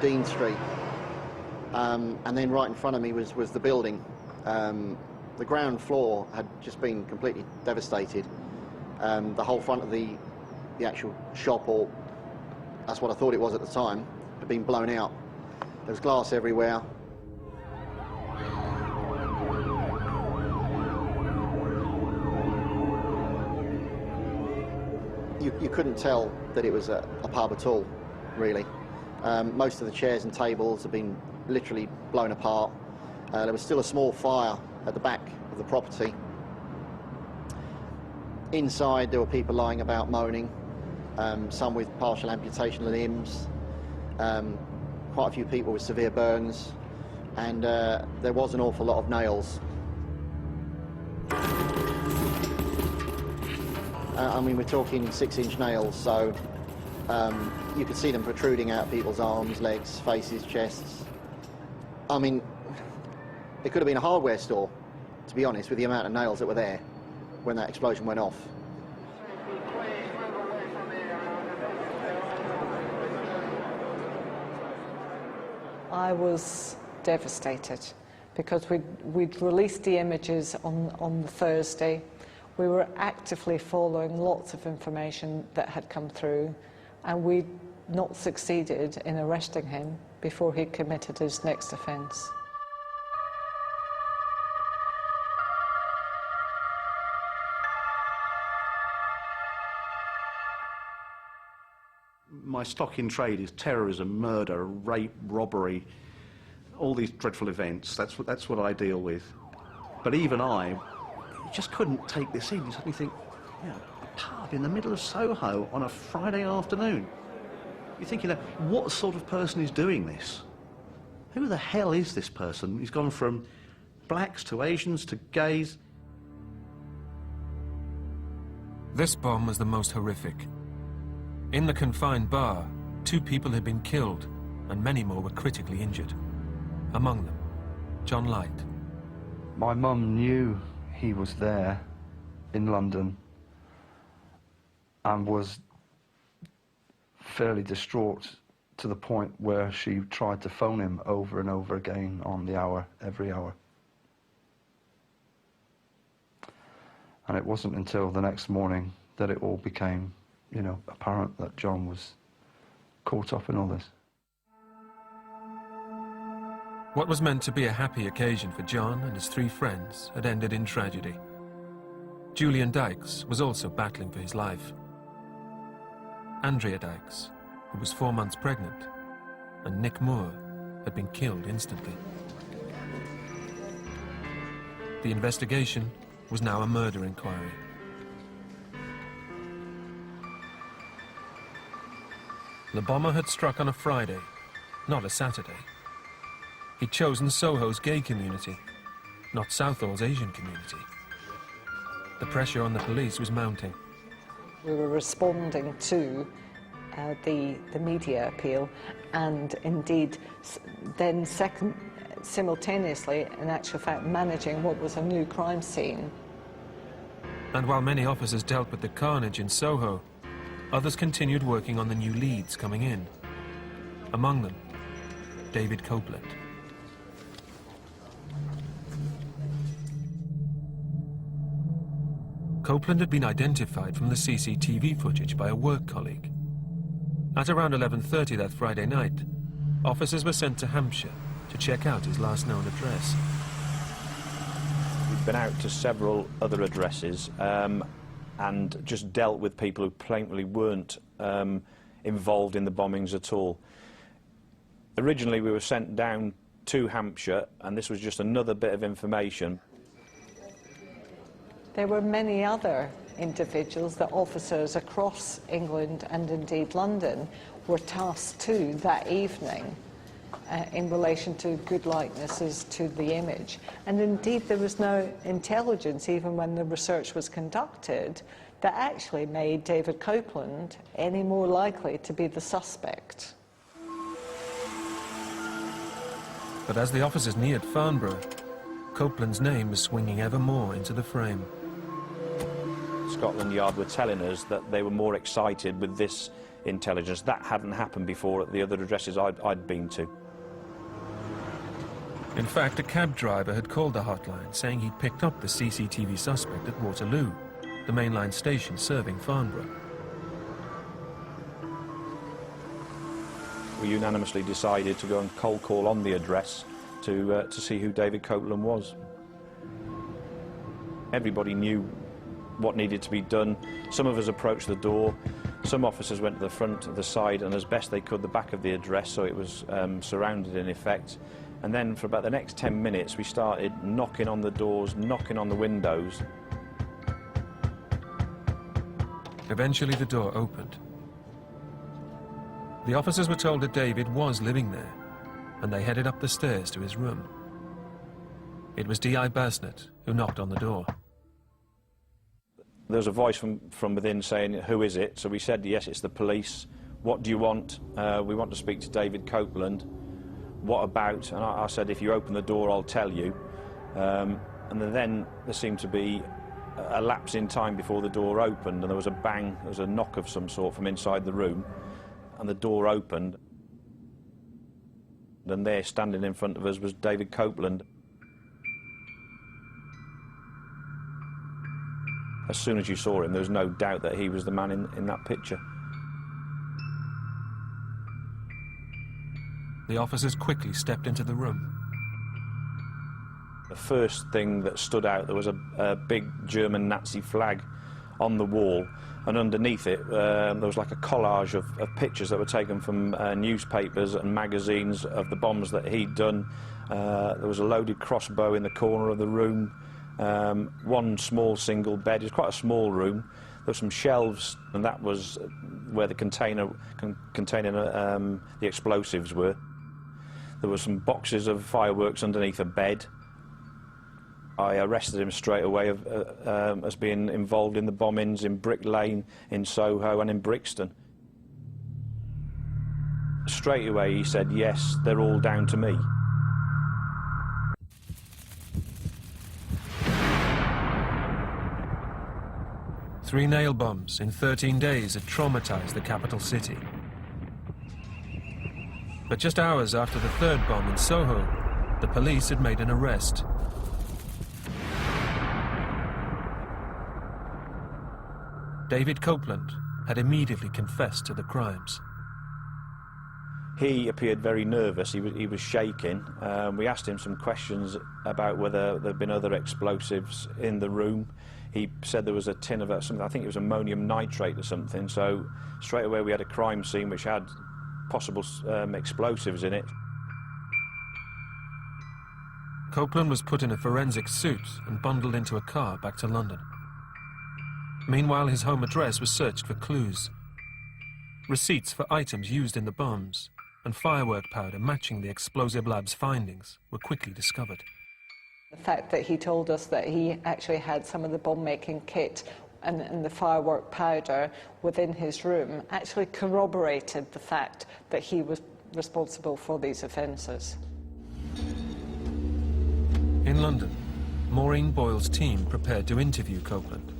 Dean Street, and then right in front of me was the building. The ground floor had just been completely devastated. The whole front of the actual shop, or that's what I thought it was at the time, had been blown out. There was glass everywhere. You couldn't tell that it was a pub at all, really. Most of the chairs and tables had been literally blown apart. There was still a small fire at the back of the property. Inside there were people lying about moaning, some with partial amputation of limbs, quite a few people with severe burns, and there was an awful lot of nails. I mean, we're talking 6-inch nails, so you could see them protruding out of people's arms, legs, faces, chests. I mean, it could have been a hardware store, to be honest, with the amount of nails that were there when that explosion went off. I was devastated because we'd released the images on the Thursday. We were actively following lots of information that had come through, and we'd not succeeded in arresting him before he committed his next offence. My stock in trade is terrorism, murder, rape, robbery, all these dreadful events. That's what I deal with. But even I just couldn't take this in. You suddenly think, yeah, a pub in the middle of Soho on a Friday afternoon. You're thinking, what sort of person is doing this? Who the hell is this person? He's gone from blacks to Asians to gays. This bomb was the most horrific. In the confined bar, 2 people had been killed and many more were critically injured. Among them, John Light. My mum knew he was there in London and was fairly distraught to the point where she tried to phone him over and over again on the hour, every hour. And it wasn't until the next morning that it all became, you know, apparent that John was caught up in all this. What was meant to be a happy occasion for John and his 3 friends had ended in tragedy. Julian Dykes was also battling for his life. Andrea Dykes, who was 4 months pregnant, and Nick Moore had been killed instantly. The investigation was now a murder inquiry. The bomber had struck on a Friday, not a Saturday. He'd chosen Soho's gay community, not Southall's Asian community. The pressure on the police was mounting. We were responding to the media appeal, and indeed then simultaneously, in actual fact, managing what was a new crime scene. And while many officers dealt with the carnage in Soho, others continued working on the new leads coming in. Among them, David Copeland. Copeland had been identified from the CCTV footage by a work colleague. At around 11:30 that Friday night, officers were sent to Hampshire to check out his last known address. We've been out to several other addresses and just dealt with people who plainly weren't involved in the bombings at all. Originally we were sent down to Hampshire, and this was just another bit of information. There were many other individuals that officers across England and indeed London were tasked to that evening in relation to good likenesses to the image. And indeed there was no intelligence, even when the research was conducted, that actually made David Copeland any more likely to be the suspect. But as the officers neared Farnborough, Copeland's name was swinging ever more into the frame. Scotland Yard were telling us that they were more excited with this intelligence. That hadn't happened before at the other addresses I'd been to. In fact, a cab driver had called the hotline saying he'd picked up the CCTV suspect at Waterloo, the mainline station serving Farnborough. We unanimously decided to go and cold call on the address to see who David Copeland was. Everybody knew what needed to be done. Some of us approached the door, some officers went to the front, to the side, and as best they could the back of the address, so it was surrounded in effect. And then for about the next 10 minutes we started knocking on the doors, knocking on the windows. Eventually the door opened. The officers were told that David was living there, and they headed up the stairs to his room. It was D.I. Basnett who knocked on the door. There was a voice from within saying, "Who is it?" So we said, "Yes, it's the police. What do you want?" "We want to speak to David Copeland." "What about?" And I said, "If you open the door, I'll tell you." And then there seemed to be a lapse in time before the door opened, and there was a bang, there was a knock of some sort from inside the room, and the door opened. And there, standing in front of us, was David Copeland. As soon as you saw him, there was no doubt that he was the man in that picture. The officers quickly stepped into the room. The first thing that stood out, there was a big German Nazi flag on the wall, and underneath it there was like a collage of pictures that were taken from newspapers and magazines of the bombs that he'd done. There was a loaded crossbow in the corner of the room, one small single bed. It was quite a small room. There were some shelves, and that was where the container containing the explosives were. There were some boxes of fireworks underneath a bed. I arrested him straight away as being involved in the bombings in Brick Lane, in Soho and in Brixton. Straight away he said, "Yes, they're all down to me." Three nail bombs in 13 days had traumatized the capital city. But just hours after the third bomb in Soho, the police had made an arrest. David Copeland had immediately confessed to the crimes. He appeared very nervous. He was shaking. We asked him some questions about whether there had been other explosives in the room. He said there was a tin of something, I think it was ammonium nitrate or something, so straight away we had a crime scene which had possible explosives in it. Copeland was put in a forensic suit and bundled into a car back to London. Meanwhile, his home address was searched for clues. Receipts for items used in the bombs and firework powder matching the explosive lab's findings were quickly discovered. The fact that he told us that he actually had some of the bomb-making kit and the firework powder within his room actually corroborated the fact that he was responsible for these offences. In London, Maureen Boyle's team prepared to interview Copeland.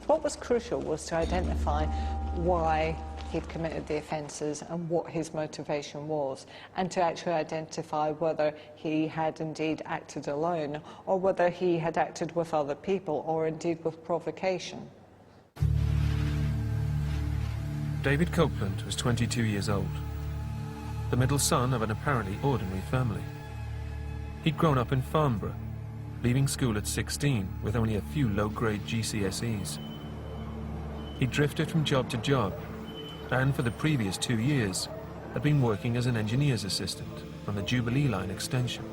What was crucial was to identify why he'd committed the offences and what his motivation was, and to actually identify whether he had indeed acted alone or whether he had acted with other people or indeed with provocation. David Copeland was 22 years old, the middle son of an apparently ordinary family. He'd grown up in Farnborough, leaving school at 16 with only a few low-grade GCSEs. He drifted from job to job, and for the previous 2 years had been working as an engineer's assistant on the Jubilee Line extension.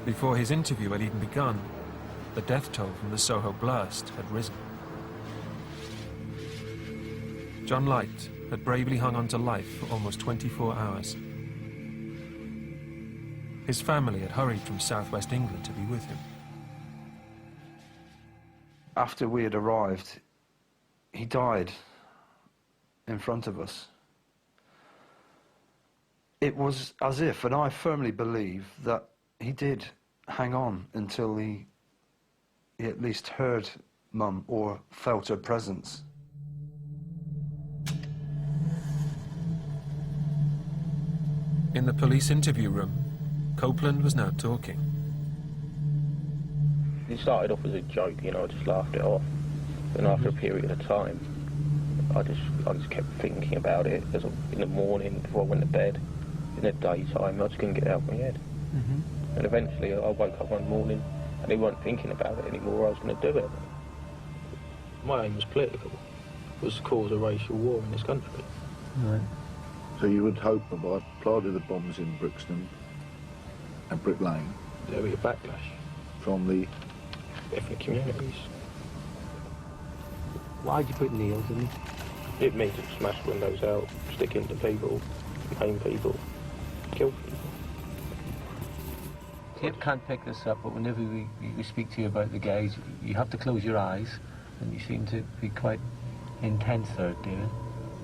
Before his interview had even begun, the death toll from the Soho blast had risen. John Light had bravely hung on to life for almost 24 hours. His family had hurried from southwest England to be with him. After we had arrived, he died in front of us. It was as if, and I firmly believe, that he did hang on until he at least heard Mum or felt her presence. In the police interview room, Copeland was now talking. It started off as a joke, you know, I just laughed it off. And after a period of time, I just kept thinking about it in the morning before I went to bed. In the daytime, I just couldn't get it out of my head. And eventually I woke up one morning and he wasn't thinking about it anymore, I was going to do it. My aim was political. It was to cause a racial war in this country. Right. So you would hope that by planting the bombs in Brixton and Brick Lane... There'll be a backlash. From the... ethnic communities. Why'd you put nails in it? It means to smash windows out, stick into people, maim people, kill people. Tape can't pick this up, but whenever we speak to you about the guys, you have to close your eyes, and you seem to be quite intense there, David.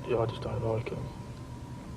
Yeah, I just don't like them.